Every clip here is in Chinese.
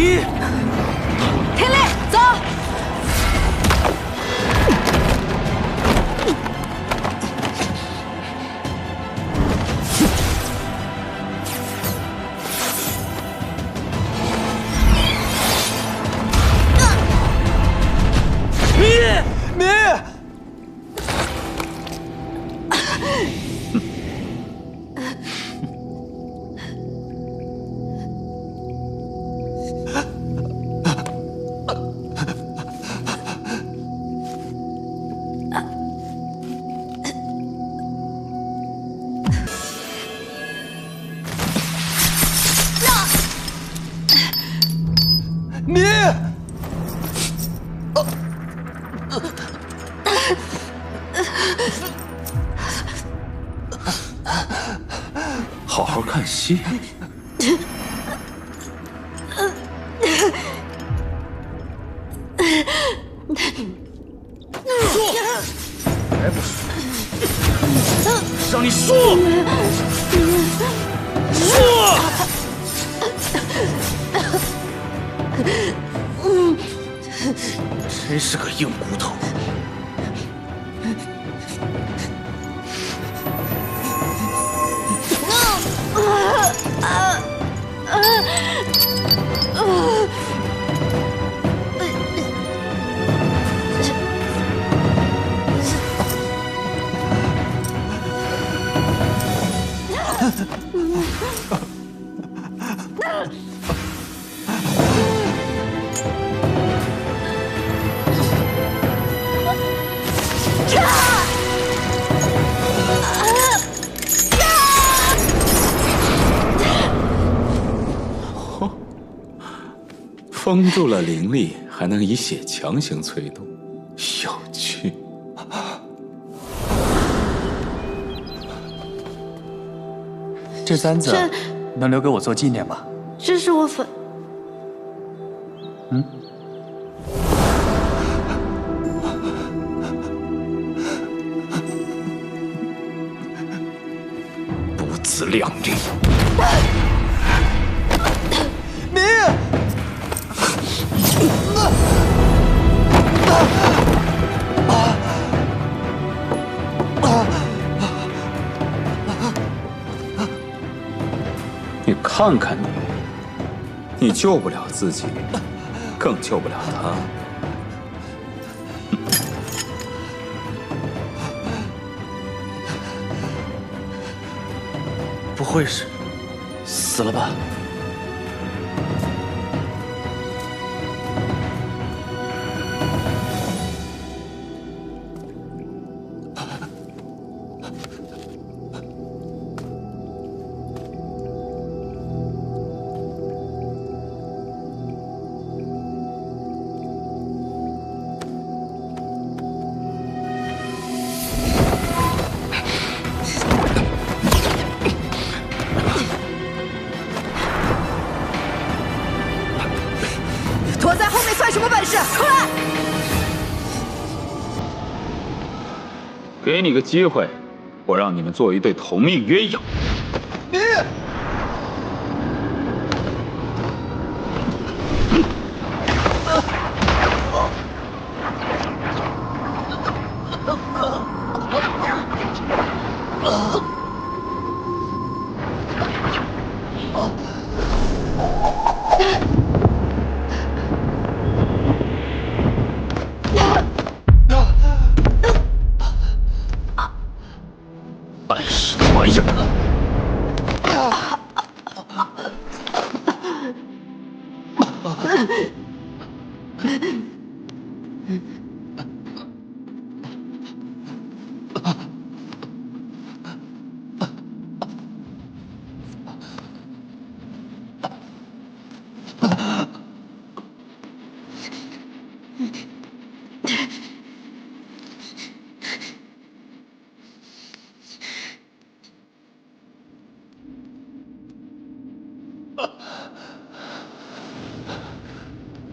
天烈，走！好好看戏。说，还不说？让你说，说！真是个硬骨头。封住了灵力，还能以血强行催动，有趣。这簪子能留给我做纪念吗？这是我不自量力！你看看你，你救不了自己，更救不了他。不会是死了吧？躲在后面算什么本事？出来！给你个机会，我让你们做一对同命鸳鸯。碍事的玩意儿！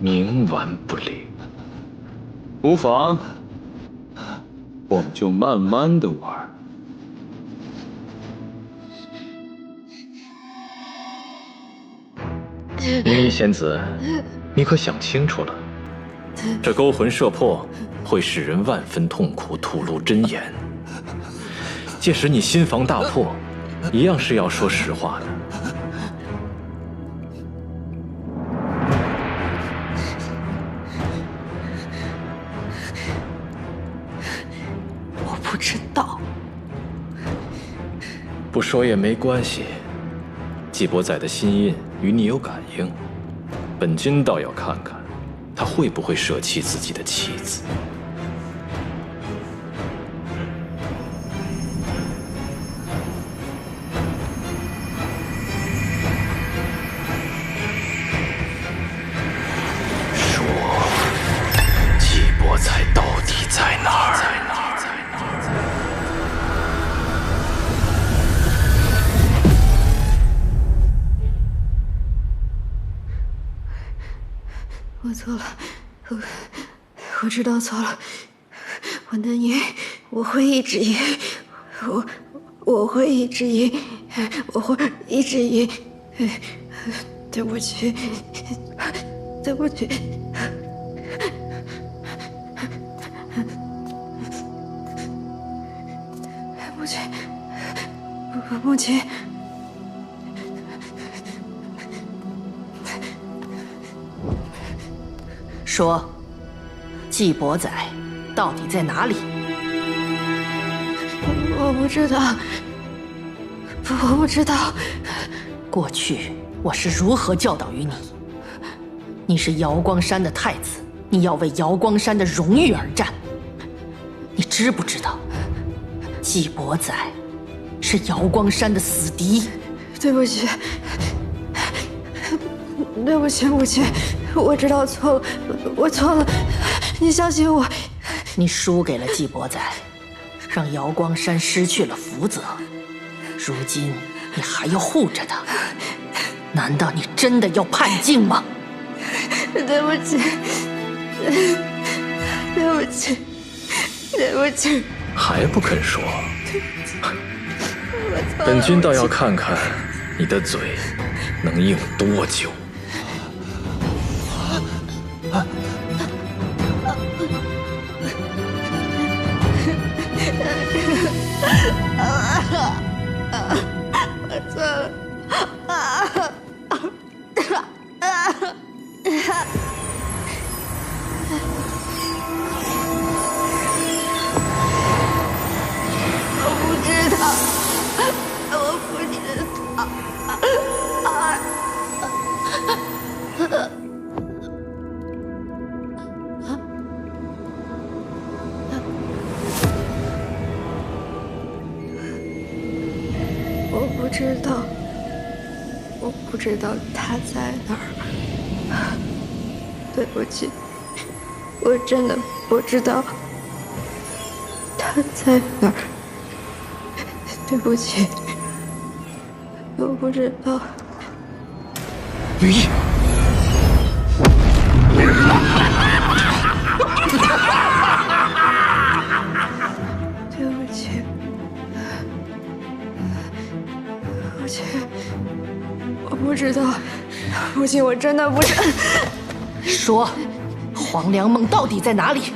冥顽不灵，无妨，我们就慢慢的玩。灵异仙子，你可想清楚了？这勾魂摄魄会使人万分痛苦，吐露真言。届时你心防大破，一样是要说实话的。我不知道。不说也没关系。季伯仔的心印与你有感应，本君倒要看看，他会不会舍弃自己的妻子。说，季伯仔到底在哪儿？我错了，我知道错了。我能赢，我会一直赢，我会一直赢，我会一直赢。对不起，对不起。母亲，母亲。说，季伯仔到底在哪里？我不知道，我不知道。过去我是如何教导于你？你是瑶光山的太子，你要为瑶光山的荣誉而战。你知不知道，季伯仔是瑶光山的死敌？对不起，对不起，母亲。我知道错了，我错了，你相信我。你输给了季伯仔，让瑶光山失去了福泽，如今你还要护着他，难道你真的要叛境吗？对不起，对不起，对不起。还不肯说？本君倒要看看你的嘴能硬多久。我错了。我不知道，我不知道。我不知道，我不知道他在哪儿。对不起，我真的不知道他在哪儿。对不起，我不知道。云逸，对不起，母亲，我不知道，母亲，我真的不知。说，黄粱梦到底在哪里？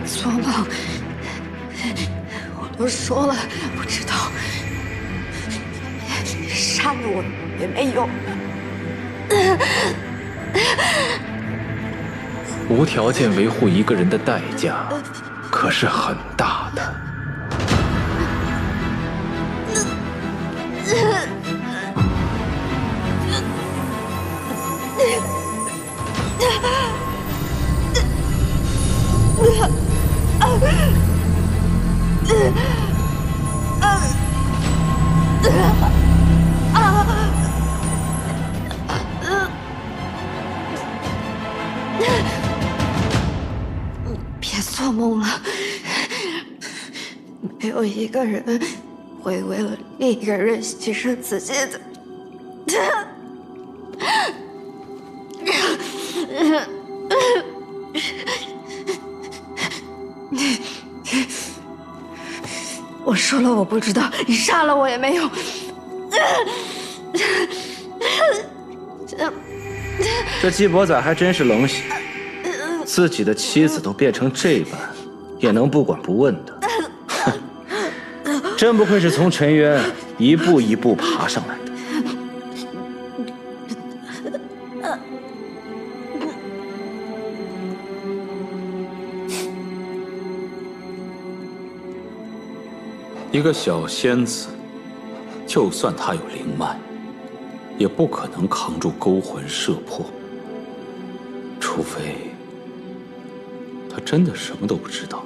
做梦，我都说了，不知道，杀了我也没用。无条件维护一个人的代价，可是很大的。别做梦了，没有一个人会为了另一个人牺牲自己的。我说了我不知道，你杀了我也没用。这季伯仔还真是冷血，自己的妻子都变成这般，也能不管不问的。真不愧是从尘渊一步一步爬上来的。一个小仙子，就算她有灵脉，也不可能扛住勾魂摄魄。除非她真的什么都不知道。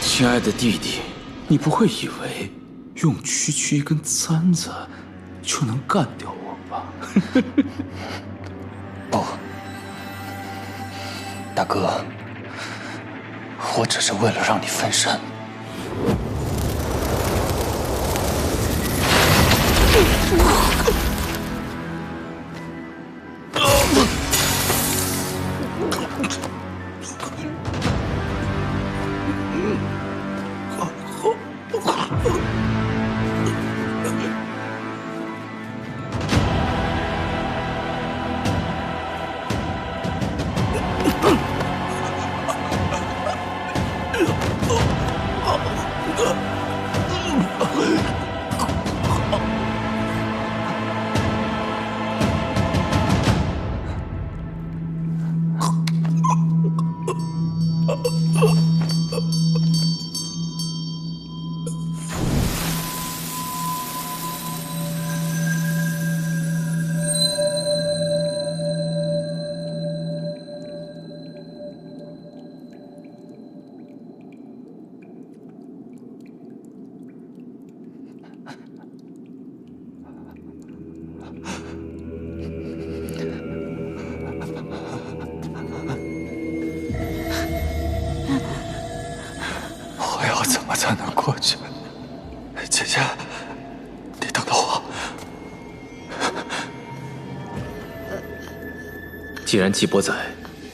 亲爱的弟弟，你不会以为用区区一根簪子就能干掉我吧？不，大哥，我只是为了让你分身。怎么才能过去？姐姐，你等等我。既然季伯仔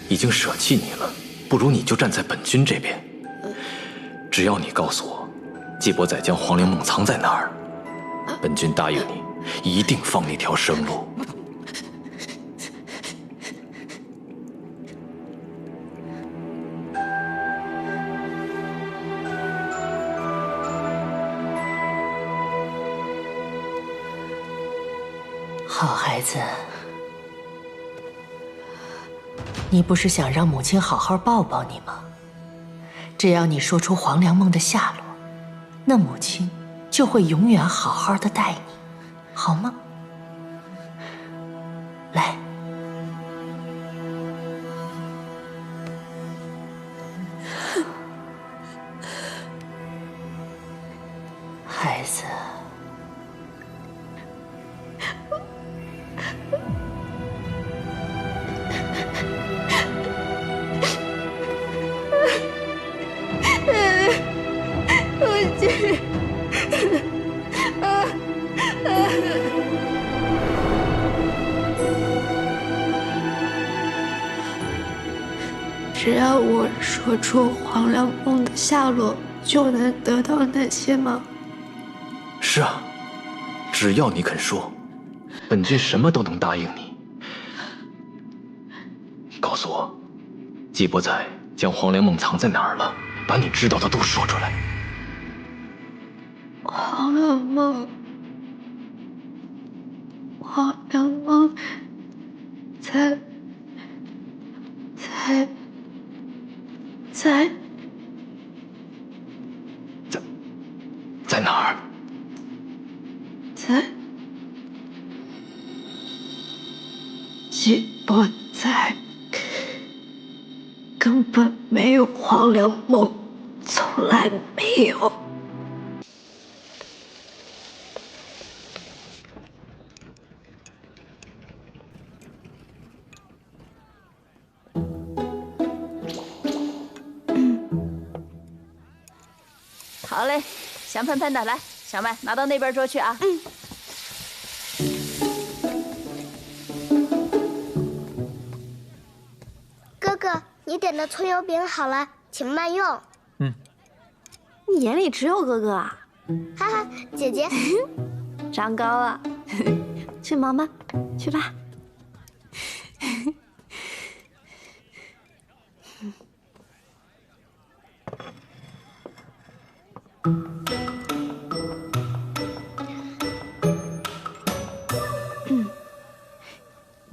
已经舍弃你了，不如你就站在本君这边。只要你告诉我，季伯仔将黄粱梦藏在哪儿，本君答应你，一定放你条生路。好孩子，你不是想让母亲好好抱抱你吗？只要你说出黄粱梦的下落，那母亲就会永远好好的待你，好吗？来，孩子。只要我说出黄粱梦的下落，就能得到那些吗？是啊，只要你肯说，本君什么都能答应你。告诉我，季伯仔将黄粱梦藏在哪儿了？把你知道的都说出来。黄粱梦，黄粱梦，在哪儿？在季伯仔根本没有黄粱梦，从来没有。好嘞，香喷喷的，来，小麦拿到那边桌去啊。哥哥，你点的葱油饼好了，请慢用。你眼里只有哥哥啊？哈哈，姐姐，长高了，去忙吧，去吧。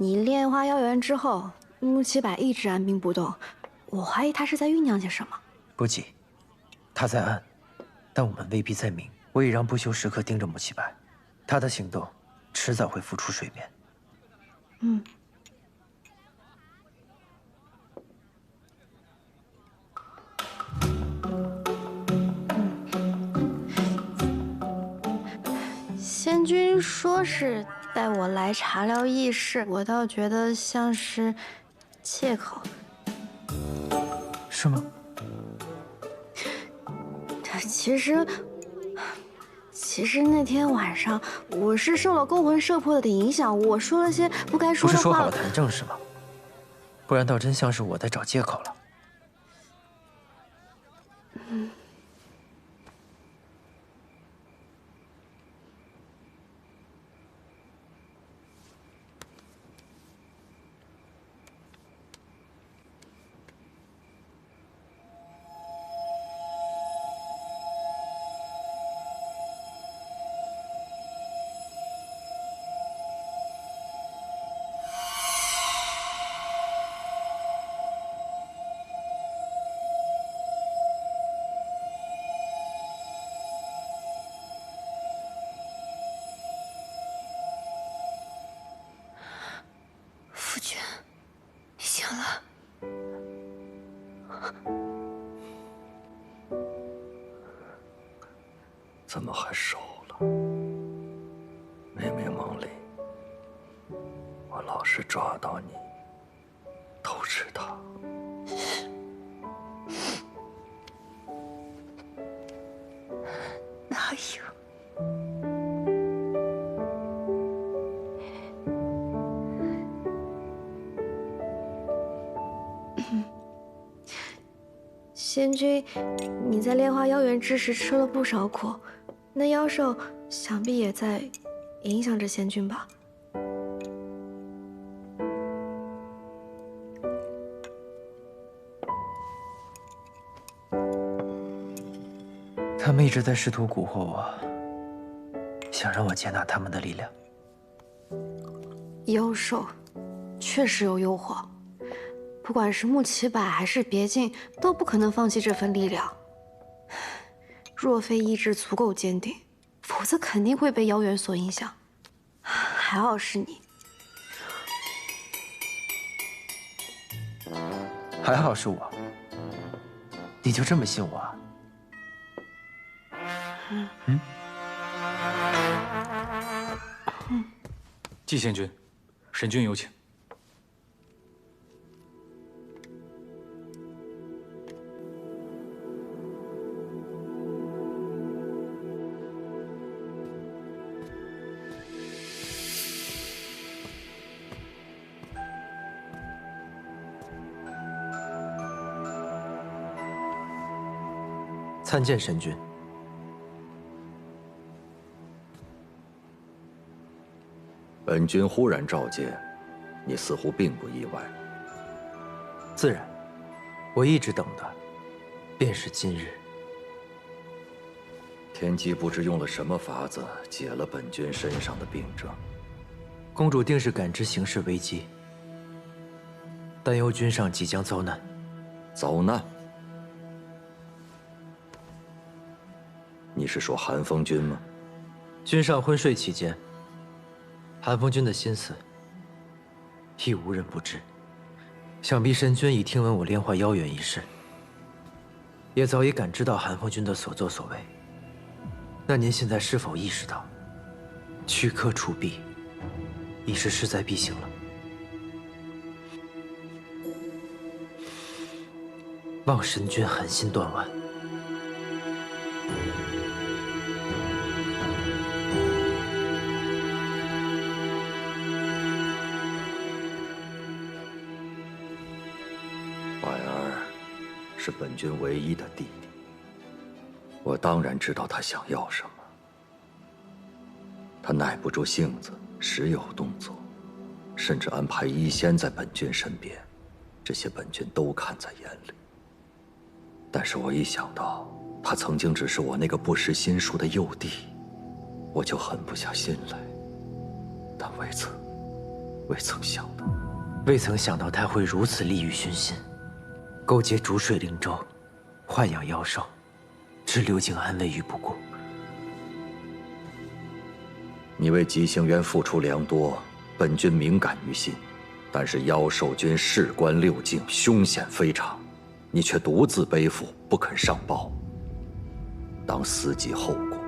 你炼化妖元之后，穆七百一直按兵不动，我怀疑他是在酝酿些什么。不急，他在暗，但我们未必在明。我已让不朽时刻盯着穆七百，他的行动迟早会浮出水面。仙君说是带我来查疗异事，我倒觉得像是借口。是吗？其实那天晚上我是受了勾魂摄魄的影响，我说了些不该说的话。不是说好了谈正事吗？不然倒真像是我在找借口了。夫君，你醒了。怎么还瘦了？明明梦里，我老是抓到你，偷吃它。哪有？仙君，你在炼化妖元之时吃了不少苦，那妖兽想必也在影响着仙君吧？他们一直在试图蛊惑我，想让我接纳他们的力量。妖兽确实有诱惑，不管是穆奇百还是别境，都不可能放弃这份力量。若非意志足够坚定，否则肯定会被妖元所影响。还好是你。还好是我，你就这么信我啊？季仙君，神君有请。参见神君。本君忽然召见，你似乎并不意外。自然，我一直等的便是今日。天机不知用了什么法子解了本君身上的病症。公主定是感知形势危机，担忧君上即将遭难。遭难？你是说寒风君吗？君上昏睡期间，寒风君的心思亦无人不知。想必神君已听闻我炼化妖元一事，也早已感知到寒风君的所作所为。那您现在是否意识到，躯壳除弊已是势在必行了？望神君狠心断腕。是本君唯一的弟弟，我当然知道他想要什么。他耐不住性子，时有动作，甚至安排医仙在本君身边，这些本君都看在眼里。但是我一想到他曾经只是我那个不识心术的幼弟，我就狠不下心来。但未曾想到他会如此利欲熏心，勾结逐水灵州，豢养妖兽，置刘景安危于不顾。你为吉星渊付出良多，本君敏感于心，但是妖兽军事关六境，凶险非常，你却独自背负，不肯上报，当思及后果。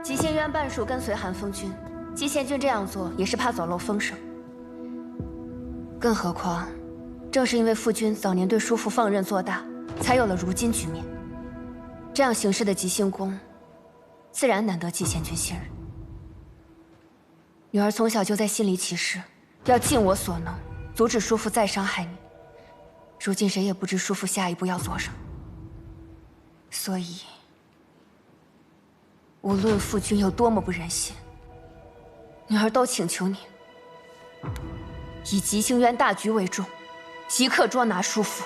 吉星渊半数跟随韩风君，姬献君这样做也是怕走漏风声。更何况，正是因为父君早年对叔父放任做大，才有了如今局面。这样行事的吉星宫，自然难得姬献君信任。女儿从小就在心里起誓，要尽我所能阻止叔父再伤害你。如今谁也不知叔父下一步要做什么，所以无论父君有多么不忍心，女儿都请求你以吉星渊大局为重，即刻捉拿叔父。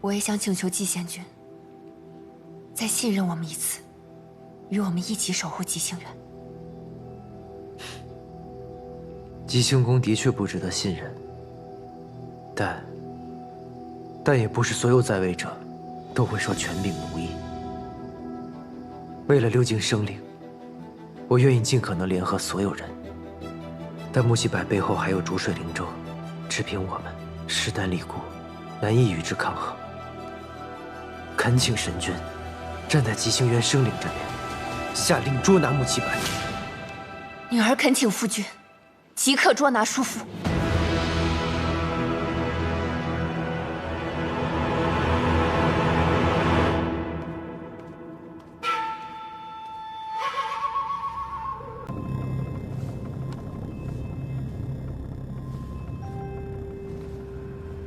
我也想请求季贤君再信任我们一次，与我们一起守护吉星渊。吉星宫的确不值得信任，但也不是所有在位者都会受权柄奴役。为了六境生灵，我愿意尽可能联合所有人，但木西柏背后还有逐水灵州，只凭我们势单力孤，难以与之抗衡。恳请神君站在吉星渊生灵这边，下令捉拿木西柏。女儿恳请父君即刻捉拿叔父。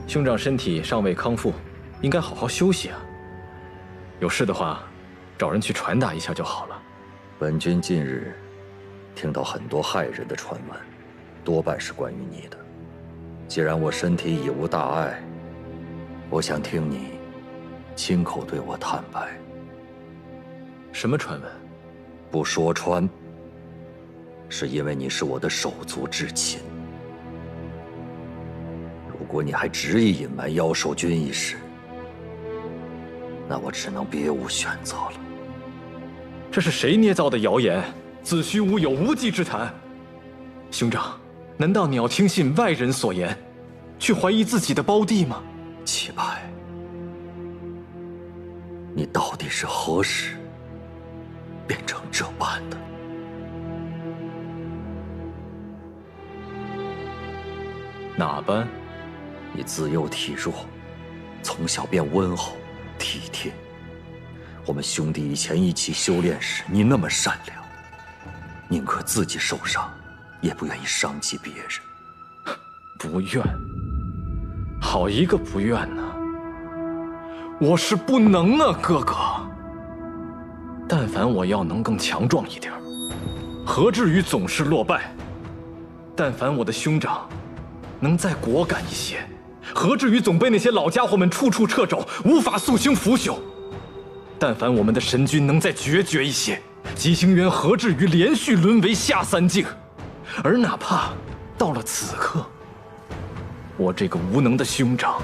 兄长身体尚未康复，应该好好休息啊。有事的话，找人去传达一下就好了。本君近日听到很多骇人的传闻，多半是关于你的。既然我身体已无大碍，我想听你亲口对我坦白。什么传闻？不说穿，是因为你是我的手足至亲。如果你还执意隐瞒妖兽军一事，那我只能别无选择了。这是谁捏造的谣言？子虚乌有，无稽之谈。兄长，难道你要听信外人所言，去怀疑自己的胞弟吗？齐白，你到底是何时变成这般的？哪般？你自幼体弱，从小便温厚体贴。我们兄弟以前一起修炼时，你那么善良，宁可自己受伤，也不愿意伤及别人。不愿？好一个不愿呢！我是不能啊，哥哥。但凡我要能更强壮一点，何至于总是落败？但凡我的兄长能再果敢一些，何至于总被那些老家伙们处处掣肘，无法肃清腐朽？但凡我们的神君能再决绝一些，吉星渊何至于连续沦为下三境？而哪怕到了此刻，我这个无能的兄长，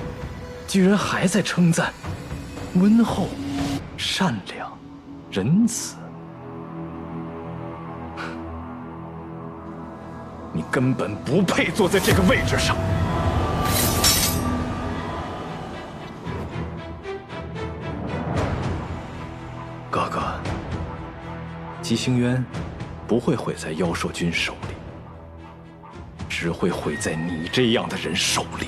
居然还在称赞温厚、善良、仁慈，你根本不配坐在这个位置上。哥哥，吉星渊不会毁在妖兽军手里，只会毁在你这样的人手里。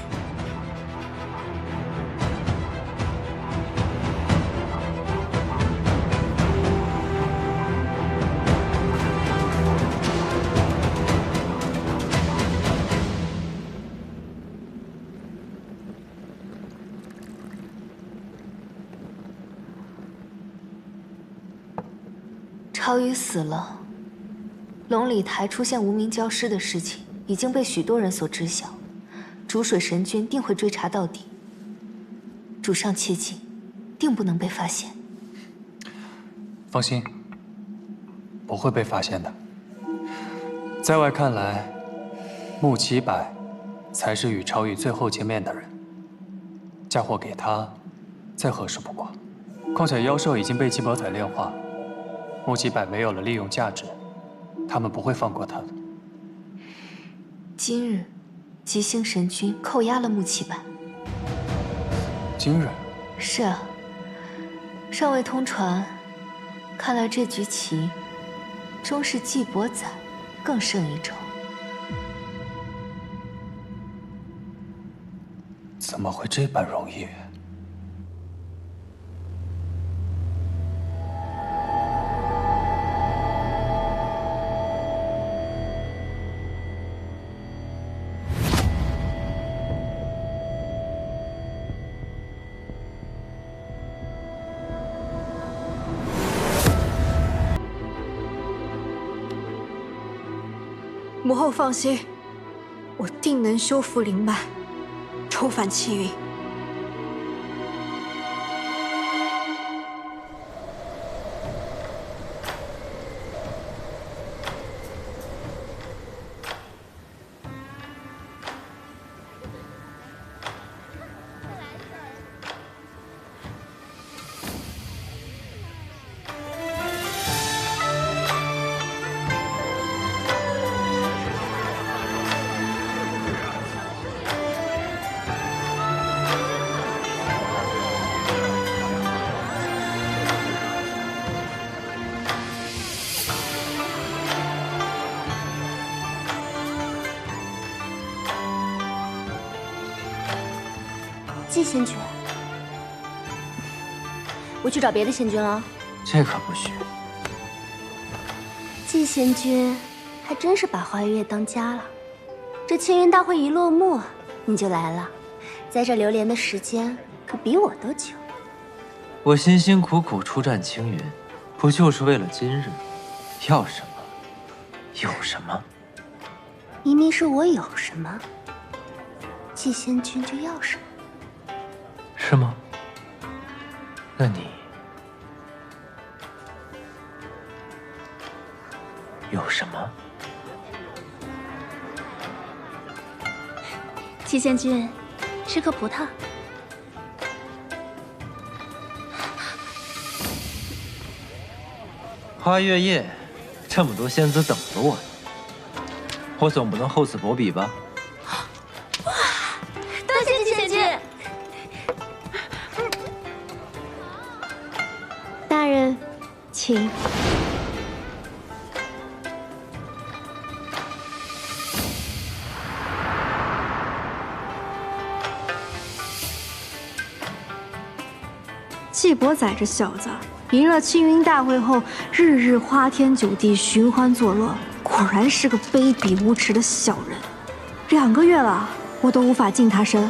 朝雨死了，龙里台出现无名教师的事情已经被许多人所知晓，逐水神君定会追查到底。主上切记，定不能被发现。放心，不会被发现的。在外看来，穆启柏才是与朝雨最后见面的人。嫁祸给他，再合适不过。况且妖兽已经被季伯仔炼化，穆启柏没有了利用价值，他们不会放过他的。今日，吉星神君扣押了穆启柏。今日？是啊，尚未通传。看来这局棋，终是季伯仔更胜一筹。怎么会这般容易？母后放心，我定能修复灵脉，重返青云。季仙君，我去找别的仙君了。这可不许。季仙君还真是把花月夜当家了。这青云大会一落幕，你就来了，在这流连的时间可比我都久。我辛辛苦苦出战青云，不就是为了今日？要什么有什么。明明是我有什么，季仙君就要什么。是吗？那你有什么？季仙君，吃颗葡萄。花月夜，这么多仙子等着我呢，我总不能厚此薄彼吧？多谢季仙君。大人，请。季伯仔这小子，赢了青云大会后，日日花天酒地，寻欢作乐，果然是个卑鄙无耻的小人。2个月了，我都无法近他身。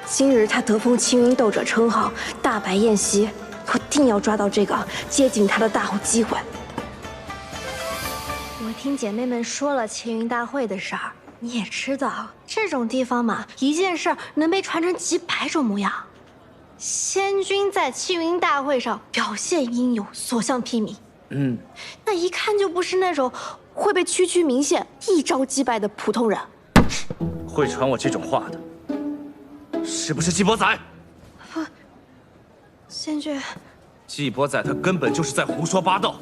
今日他得封青云斗者称号，大摆宴席，我定要抓到这个接近他的大好机会。我听姐妹们说了青云大会的事儿，你也知道，这种地方嘛，一件事能被传成几百种模样。仙君在青云大会上表现应有，所向披靡。那一看就不是那种会被区区名县一招击败的普通人。会传我这种话的，是不是季伯仔？不，仙君，季伯仔他根本就是在胡说八道。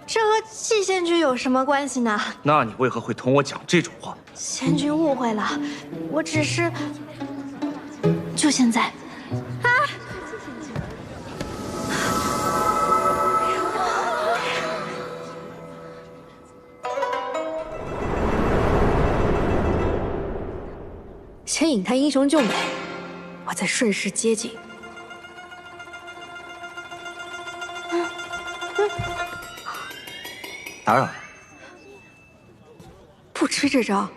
这和季仙君有什么关系呢？那你为何会同我讲这种话？仙君误会了，我只是……就现在，啊！先引他英雄救美，我再顺势接近。打扰了。不吃这招。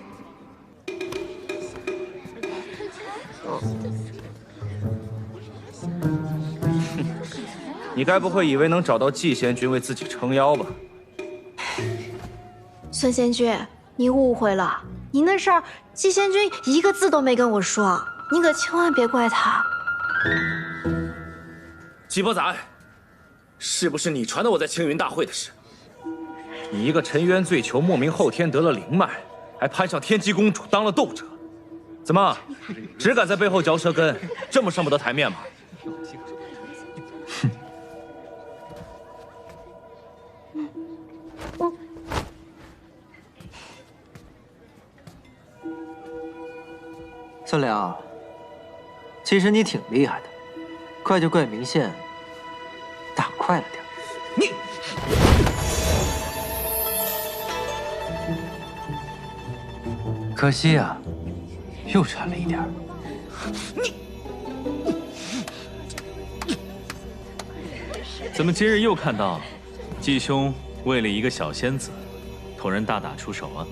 你该不会以为能找到季贤君为自己撑腰吧？孙贤君，你误会了，你那事儿季贤君一个字都没跟我说，你可千万别怪他。季伯仔，是不是你传的我在青云大会的事？你一个沉冤罪囚，莫名后天得了灵脉，还攀上天机公主当了斗者，怎么只敢在背后嚼舌根，这么上不得台面吗？孙良，其实你挺厉害的，怪就怪明线打快了点。你，可惜啊，又差了一点。怎么今日又看到季兄为了一个小仙子，同人大打出手啊？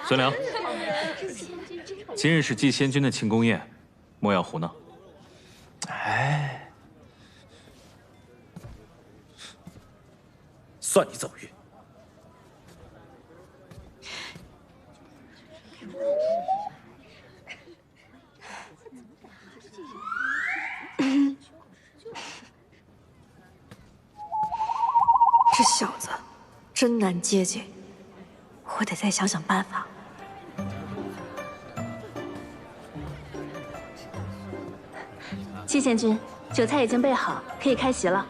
孙良，今日是季仙君的庆功宴，莫要胡闹。哎，算你走运。这小子真难接近，我得再想想办法。季贤君，酒菜已经备好，可以开席了。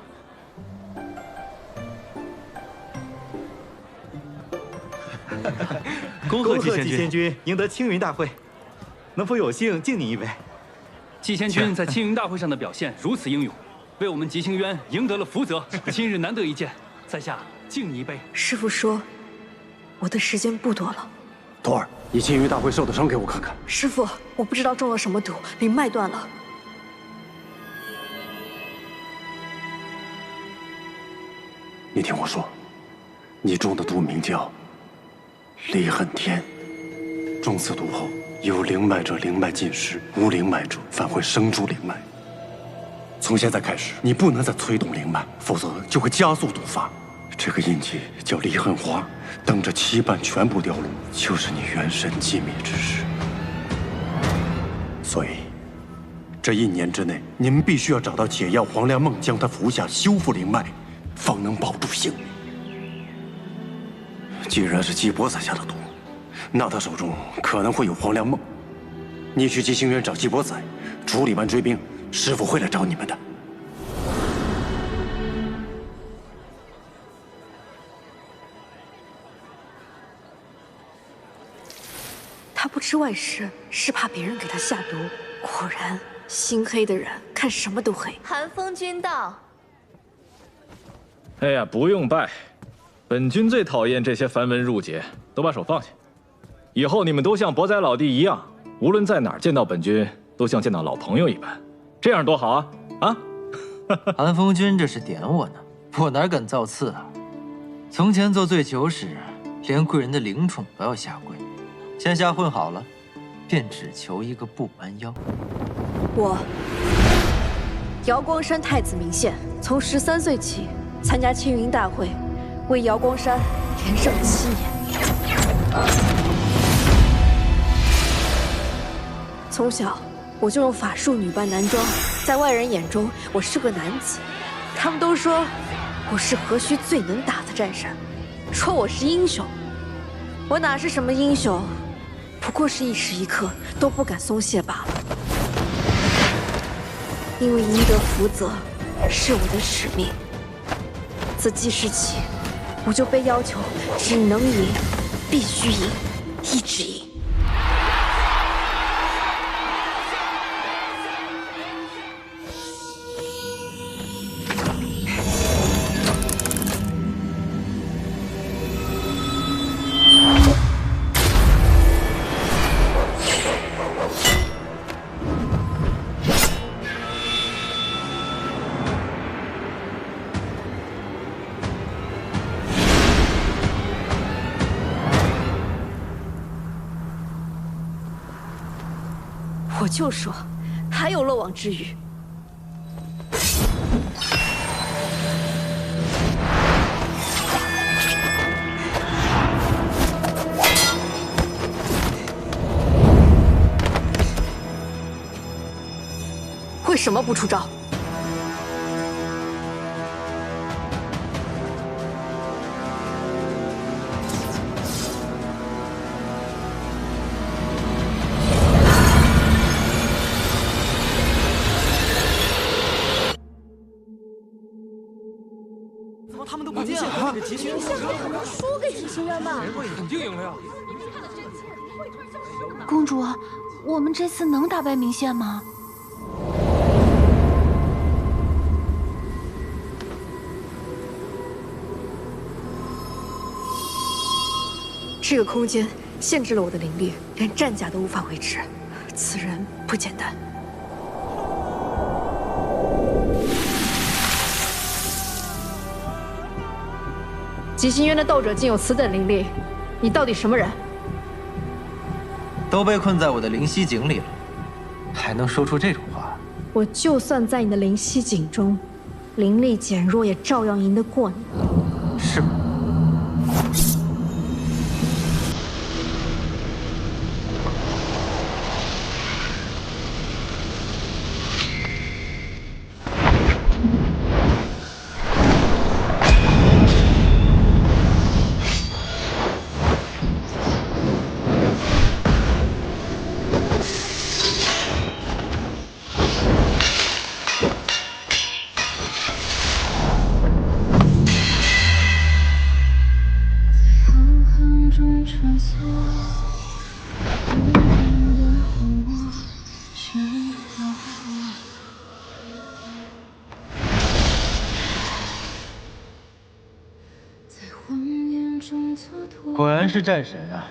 恭贺季贤君赢得青云大会，能否有幸敬你一杯？季贤君在青云大会上的表现如此英勇，为我们吉星渊赢得了福泽，今日难得一见，在下敬你一杯。师父说，我的时间不多了。徒儿，你青云大会受的伤给我看看。师父，我不知道中了什么毒，灵脉断了。你听我说，你中的毒名叫离恨天，中此毒后，有灵脉者灵脉尽失，无灵脉者反会生出灵脉。从现在开始，你不能再催动灵脉，否则就会加速毒发。这个印记叫离恨花，等着期盼全部凋落，就是你元神寂灭之时。所以，这1年之内，你们必须要找到解药黄粱梦，将它服下，修复灵脉，方能保住性命。既然是季伯宰下的毒，那他手中可能会有黄粱梦。你去吉星渊找季伯宰，处理完追兵，师父会来找你们的。他不知外事，是怕别人给他下毒。果然，心黑的人看什么都黑。寒风君到。哎呀，不用拜，本君最讨厌这些繁文缛节，都把手放下。以后你们都像伯宰老弟一样，无论在哪儿见到本君，都像见到老朋友一般，这样多好啊！啊！寒风君这是点我呢，我哪敢造次啊！从前做醉酒时，连贵人的灵宠都要下跪，现下混好了，便只求一个不弯腰。我瑶光山太子明宪，从13岁起参加青云大会，为瑶光山连胜7年。从小我就用法术女扮男装，在外人眼中我是个男子，他们都说我是河虚最能打的战神，说我是英雄。我哪是什么英雄，不过是一时一刻都不敢松懈罢了。因为赢得福泽是我的使命，自记事起，我就被要求只能赢，必须赢，一直赢。我就说，还有漏网之鱼。为什么不出招？怎么他们都不见了？急需输给急心渊吧？肯定赢了呀！公主，我们这次能打败明宪吗？这个空间限制了我的灵力，连战甲都无法维持。此人不简单。极星渊的斗者竟有此等灵力，你到底什么人？都被困在我的灵犀井里了，还能说出这种话？我就算在你的灵犀井中，灵力减弱，也照样赢得过你。是吗？果然是战神啊，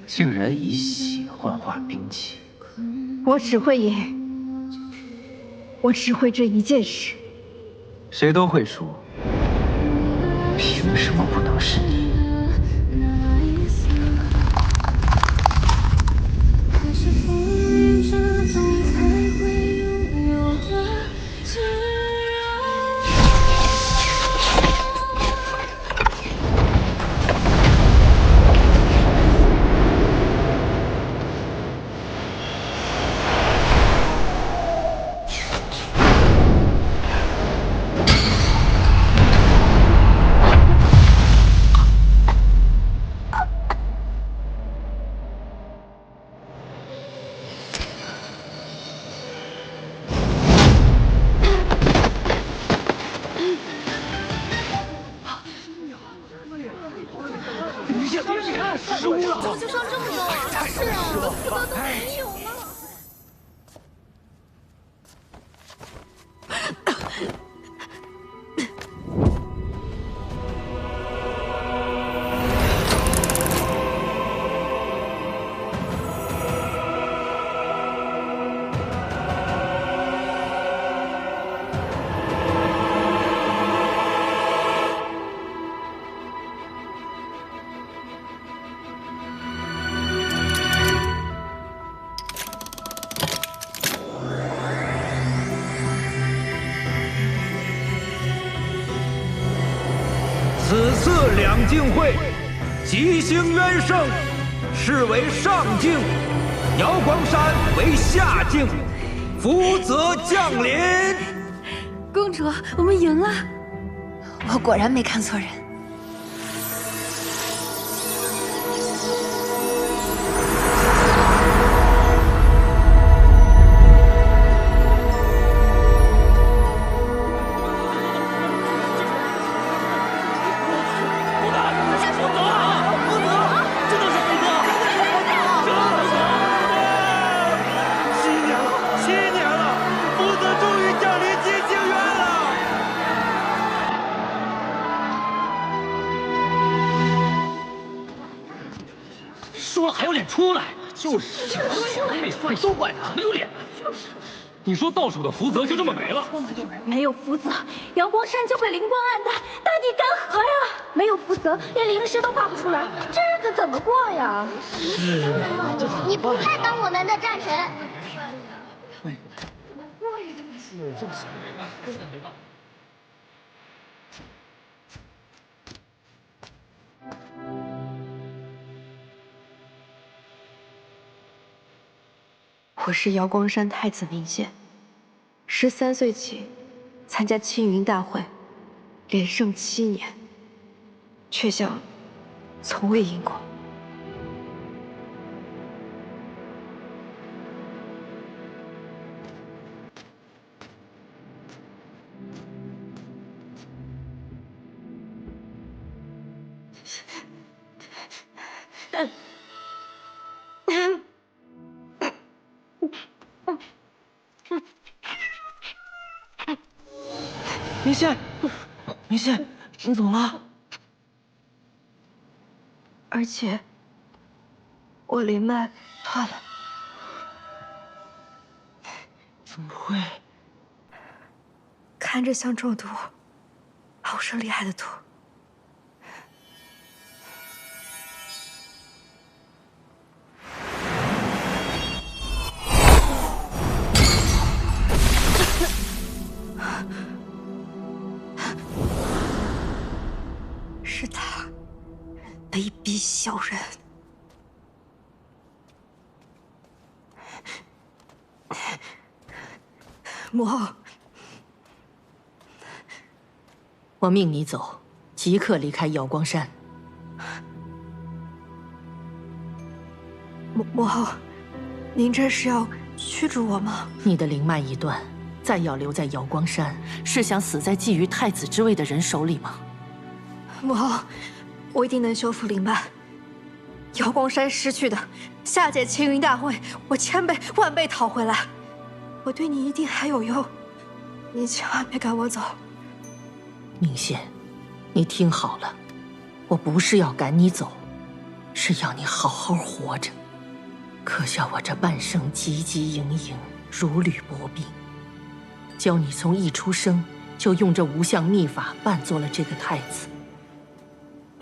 竟然以血幻化兵器。我只会赢，我只会这一件事。谁都会输，凭什么不能是你？输了，怎么就伤这么重啊？是啊，福泽都没有了。此次两境会，吉星渊胜，是为上境；瑶光山为下境，福泽降临。公主，我们赢了！我果然没看错人。说了还有脸出来？就是，都怪他，没有脸。你说到手的福泽就这么没了？没有福泽，阳光山就会灵光暗淡，大地干涸呀！没有福泽，连灵石都发不出来，这日子怎么过呀？是啊，你不配当我们的战神。我是瑶光山太子明宪，13岁起参加青云大会，连胜7年，却像从未赢过。明宪，明宪，你怎么了？而且，我灵脉断了。怎么会？看着像中毒，好生厉害的毒。是他，卑鄙小人！母后，我命你走，即刻离开瑶光山。母后，您这是要驱逐我吗？你的灵脉已断，再要留在瑶光山，是想死在觊觎太子之位的人手里吗？母后，我一定能修复灵脉。瑶光山失去的，下届青云大会，我1000倍万倍讨回来。我对你一定还有用，你千万别赶我走。明宪，你听好了，我不是要赶你走，是要你好好活着。可笑我这半生汲汲营营，如履薄冰，教你从一出生就用这无相秘法扮作了这个太子。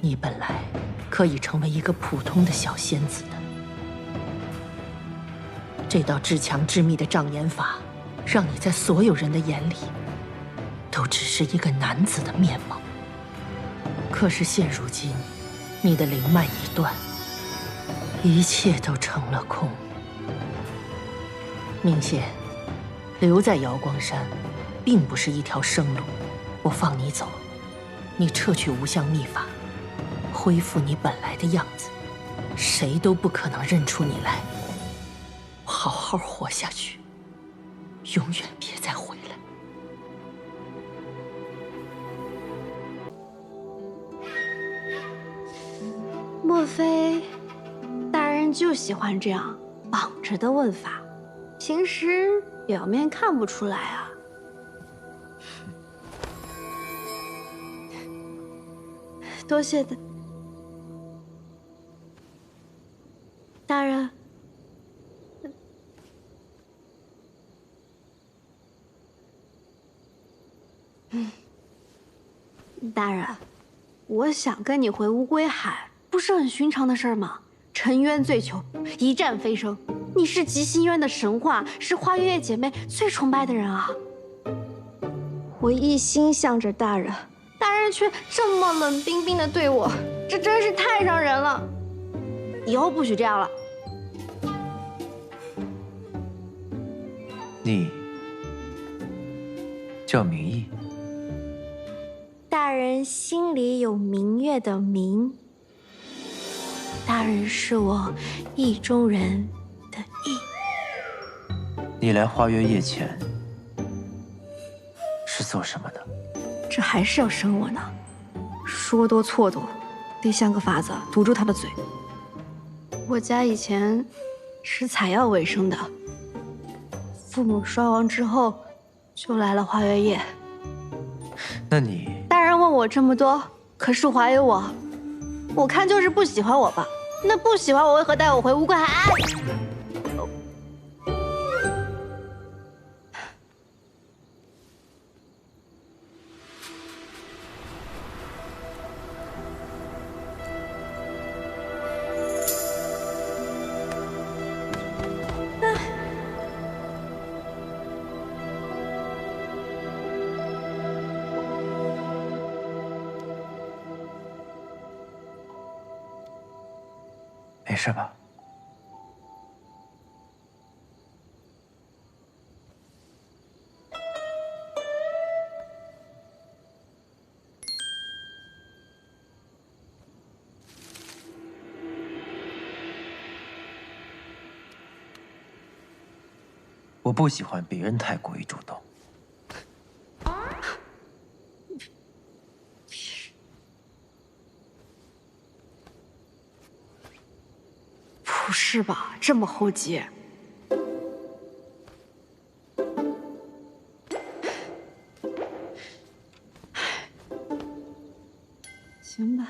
你本来可以成为一个普通的小仙子的。这道至强至密的障眼法，让你在所有人的眼里，都只是一个男子的面貌。可是现如今，你的灵脉已断，一切都成了空。明宪，留在瑶光山，并不是一条生路。我放你走，你撤去无相秘法，恢复你本来的样子，谁都不可能认出你来。好好活下去，永远别再回来。莫非大人就喜欢这样绑着的问法？平时表面看不出来啊。多谢大人。大人，我想跟你回乌龟海，不是很寻常的事吗？沉渊醉囚，一战飞升，你是极心渊的神话，是花月夜姐妹最崇拜的人啊！我一心向着大人，大人却这么冷冰冰的对我，这真是太伤人了。以后不许这样了。你叫明义。大人心里有明月的明，大人是我意中人的意。你来花月夜前是做什么的？这还是要生我呢，说多错多，得想个法子堵住他的嘴。我家以前吃采药为生的，父母双亡之后，就来了花月夜。那你大人问我这么多，可是怀疑我，我看就是不喜欢我吧？那不喜欢我为何带我回乌龟海？事吧？我不喜欢别人太过于主动。不是吧？这么厚积？行吧。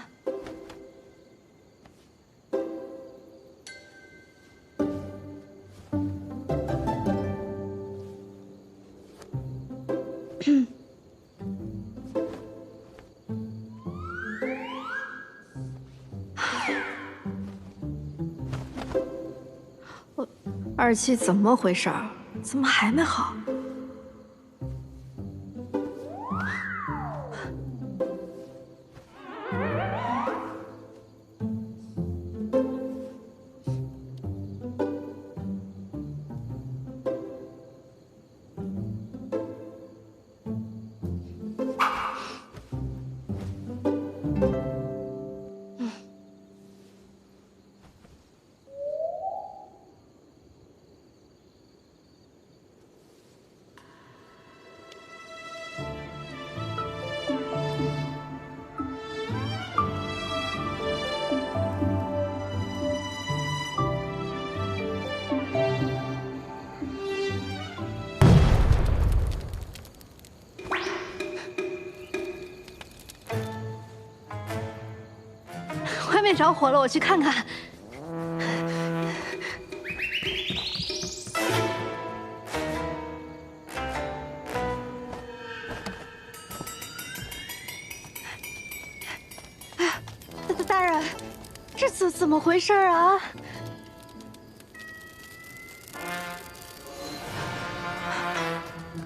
二七怎么回事儿？怎么还没好？外面着火了，我去看看。大人，这怎么回事啊？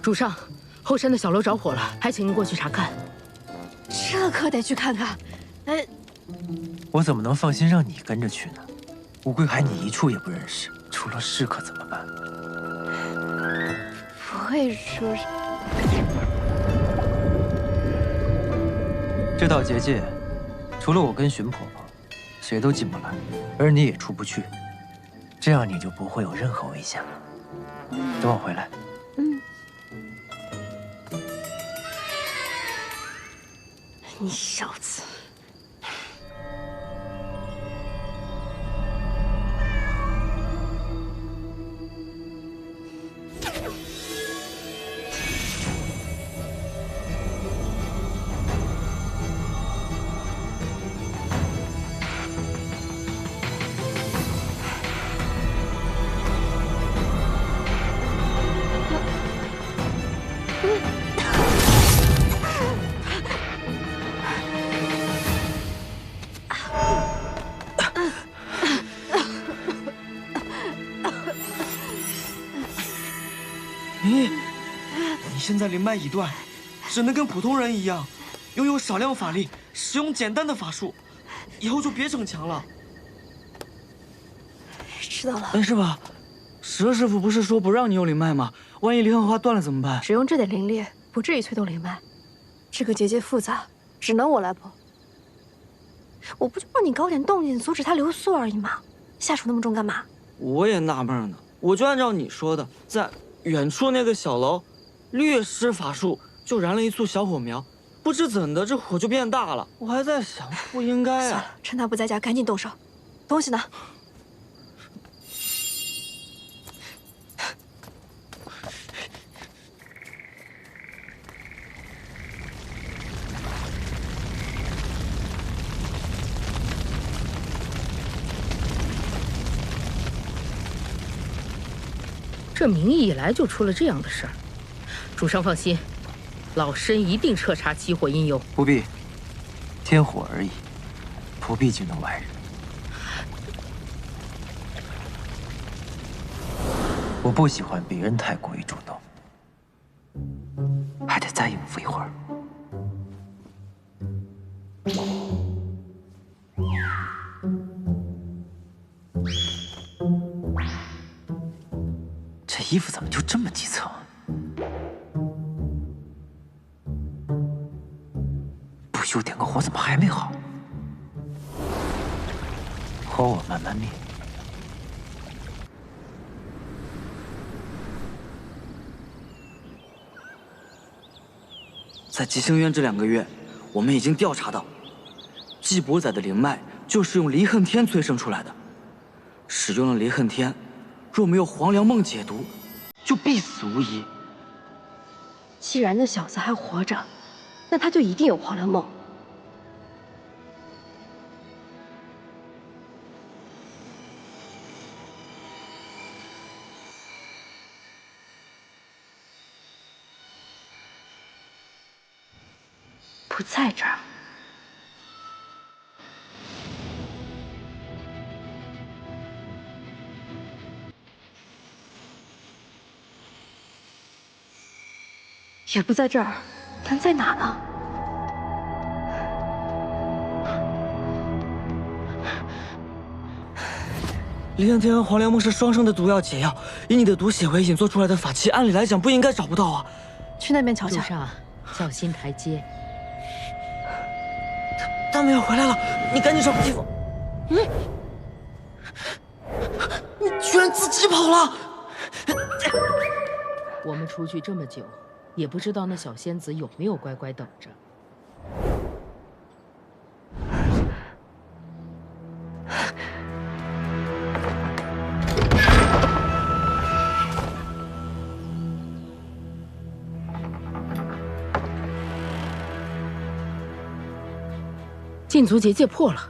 主上，后山的小楼着火了，还请您过去查看。这可得去看看。我怎么能放心让你跟着去呢？吴贵海你一处也不认识，出了事可怎么办？不会说是……这道结界，除了我跟荀婆婆，谁都进不来，而你也出不去。这样你就不会有任何危险了。等我回来。你小子！你现在灵脉已断，只能跟普通人一样，拥有少量法力，使用简单的法术。以后就别逞强了。知道了。是吧？蛇师傅不是说不让你有灵脉吗？万一灵荷花断了怎么办？只用这点灵力，不至于催动灵脉。这个结界复杂，只能我来破。我不就让你搞点动静，阻止它流速而已吗？下手那么重干嘛？我也纳闷呢。我就按照你说的，在远处那个小楼，略施法术就燃了一簇小火苗，不知怎的这火就变大了。我还在想，不应该啊。算了，趁他不在家，赶紧动手。东西呢？这明义以来就出了这样的事儿，主上放心，老身一定彻查起火因由。不必，天火而已，不必惊动外人。我不喜欢别人太过于主动，还得再应付一会儿。衣服怎么就这么几层？不修点个火，怎么还没好？火我慢慢灭。在吉星渊这2个月，我们已经调查到，季伯载的灵脉就是用离恨天催生出来的。使用了离恨天，若没有黄粱梦解毒，就必死无疑。既然那小子还活着，那他就一定有黄粱梦。不在这儿。也不在这儿，那在哪呢？离恨天和黄粱梦是双生的毒药解药，以你的毒血为引做出来的法器，按理来讲不应该找不到啊。去那边瞧瞧。路上小心台阶。他们要回来了，你赶紧找个地方。你居然自己跑了！我们出去这么久，也不知道那小仙子有没有乖乖等着。禁足结界破了。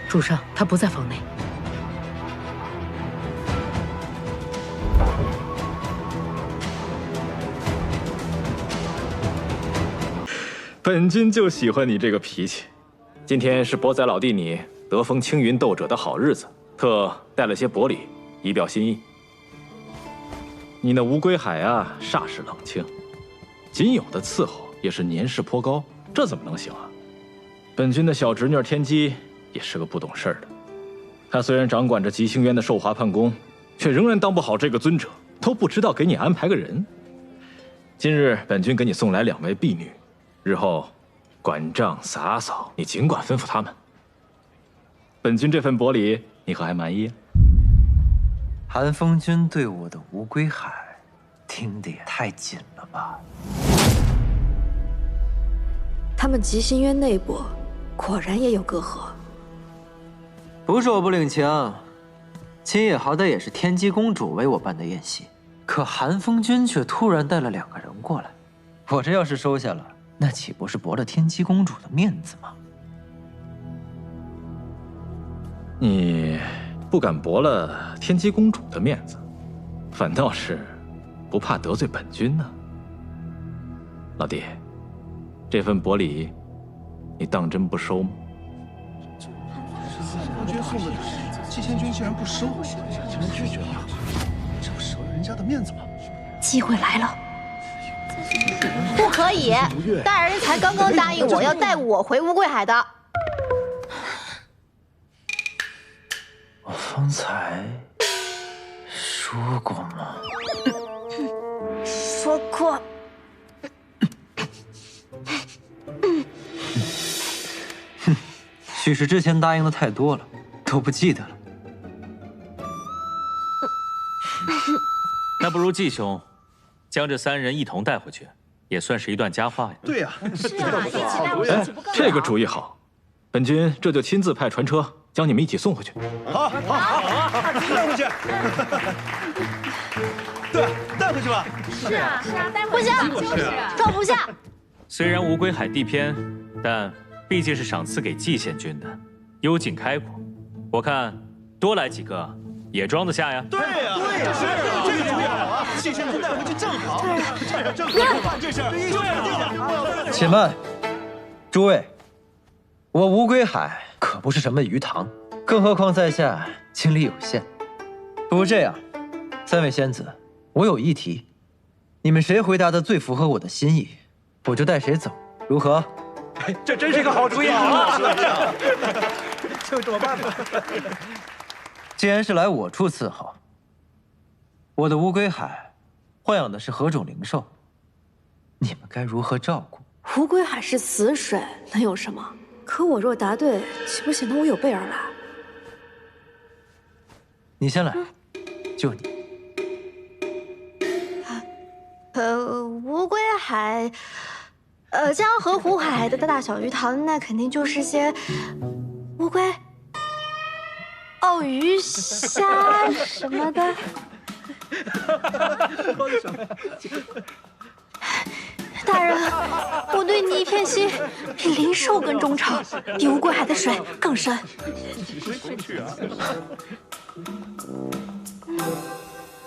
主上，他不在房内。本君就喜欢你这个脾气。今天是伯仔老弟你得封青云斗者的好日子，特带了些薄礼以表心意。你那吴归海啊，煞是冷清，仅有的伺候也是年事颇高，这怎么能行啊？本君的小侄女天机也是个不懂事儿的，她虽然掌管着吉星渊的寿华判宫，却仍然当不好这个尊者，都不知道给你安排个人。今日本君给你送来2位婢女。日后，管账洒扫，你尽管吩咐他们。本君这份薄礼，你可还满意？寒风君对我的吴归海，听得也太紧了吧？他们吉星渊内部果然也有隔阂。不是我不领情，今夜好歹也是天机公主为我办的宴席，可寒风君却突然带了2个人过来，我这要是收下了，那岂不是驳了天机公主的面子吗？你不敢驳了天机公主的面子，反倒是不怕得罪本君呢。老弟，这份薄礼，你当真不收吗？夫君送的礼，季仙君竟然不收，竟然拒绝了，这不舍了人家的面子吗？机会来了。不可以，大人才刚刚答应我要带我回乌龟海的。我方才说过吗？说过。许是之前答应的太多了，都不记得了。那不如季兄将这3人一同带回去，也算是一段佳话呀。对呀，是啊，一起带回去不更好？这个主意好，本君这就亲自派船车将你们一起送回去。好，带回去。对，带回去吧。是啊，带回去。不行，装不下。虽然吴归海地偏，但毕竟是赏赐给季县君的，幽静开阔。我看多来几个也装得下呀。对呀，是这个主意好啊！季县君带回去正好，这正好，这是对。且慢，诸位，我吴归海可不是什么鱼塘，更何况在下精力有限。不过这样，3位仙子，我有一题，你们谁回答的最符合我的心意，我就带谁走，如何？这真是个好主意啊！就这么办吧。既然是来我处伺候，我的乌龟海豢养的是何种灵兽？你们该如何照顾？乌龟海是死水，能有什么？可我若答对，岂不显得我有备而来？你先来，就你。乌龟海，江河湖海的大小鱼塘，那肯定就是些乌龟、鲍鱼、虾什么的。大人，我对你一片心，比灵兽更忠诚，比乌龟海的水更深。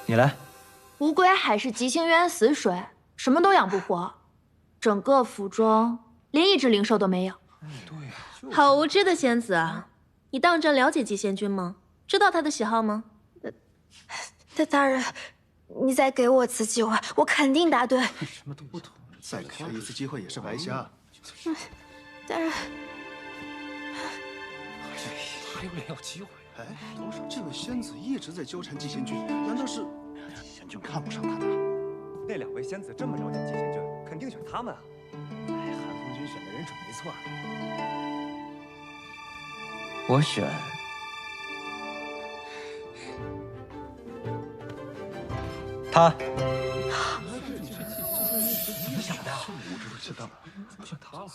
你来。乌龟海是极星渊死水，什么都养不活，整个府中连一只灵兽都没有。好无知的仙子啊！你当真了解极仙君吗？知道他的喜好吗？大人，你再给我次机会，我肯定答对。什么都不懂，再给他一次机会也是白瞎。大人，还有脸要机会？哎，这位仙子一直在纠缠季贤君，难道是季贤君看不上他的？那2位仙子这么了解季贤君，肯定选他们啊。哎，韩风君选的人准没错。我选他。怎么想的？我知道，怎么选他了？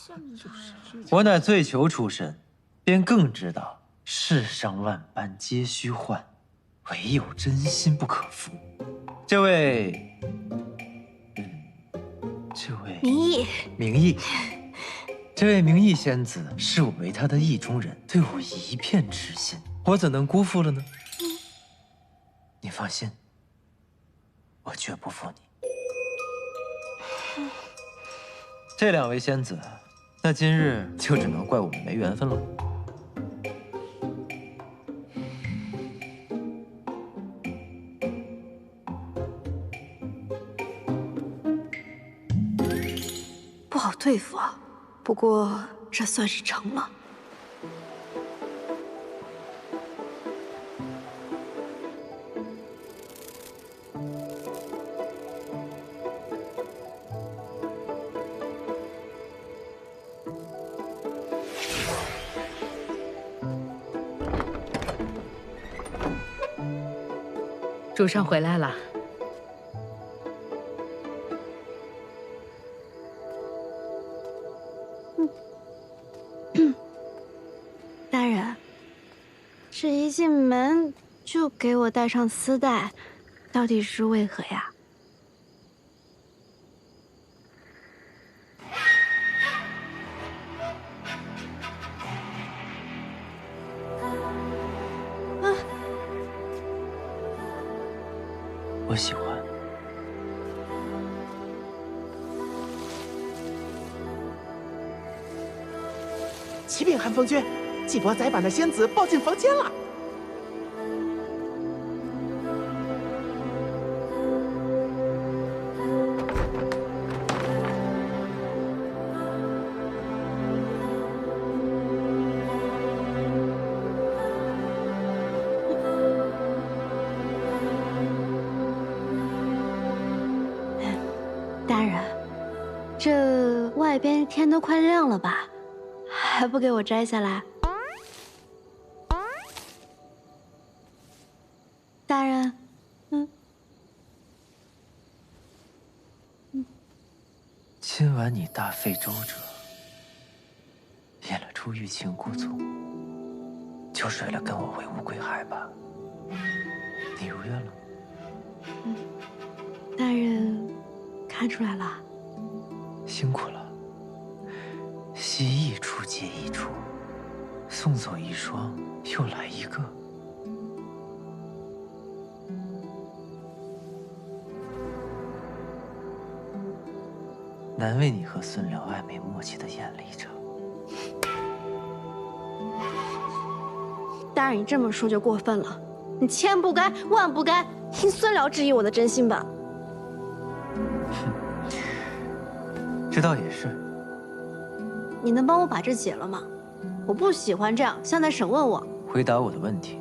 我乃醉囚出身，便更知道世上万般皆虚幻，唯有真心不可负。这位明义，这位明义仙子视我为她的意中人，对我一片痴心，我怎能辜负了呢？你放心，我绝不负你。这2位仙子，那今日就只能怪我们没缘分了。不好对付啊，不过这算是成了。主上回来了。大人，这一进门就给我戴上丝带，到底是为何呀？我喜欢。启禀寒风君，季伯宰把那仙子抱进房间了。大人，这外边天都快亮了吧，还不给我摘下来？大人，今晚你大费周折，演了出欲擒故纵，就是为了跟我回乌龟海吧？你如愿了。大人看出来了，辛苦了。戏一出接一出，送走一双，又来一个。难为你和孙辽暧昧默契的演了一场。大人，你这么说就过分了，你千不该万不该，你算了质疑我的真心吧。这倒也是。你能帮我把这解了吗？我不喜欢这样，像在审问我。回答我的问题。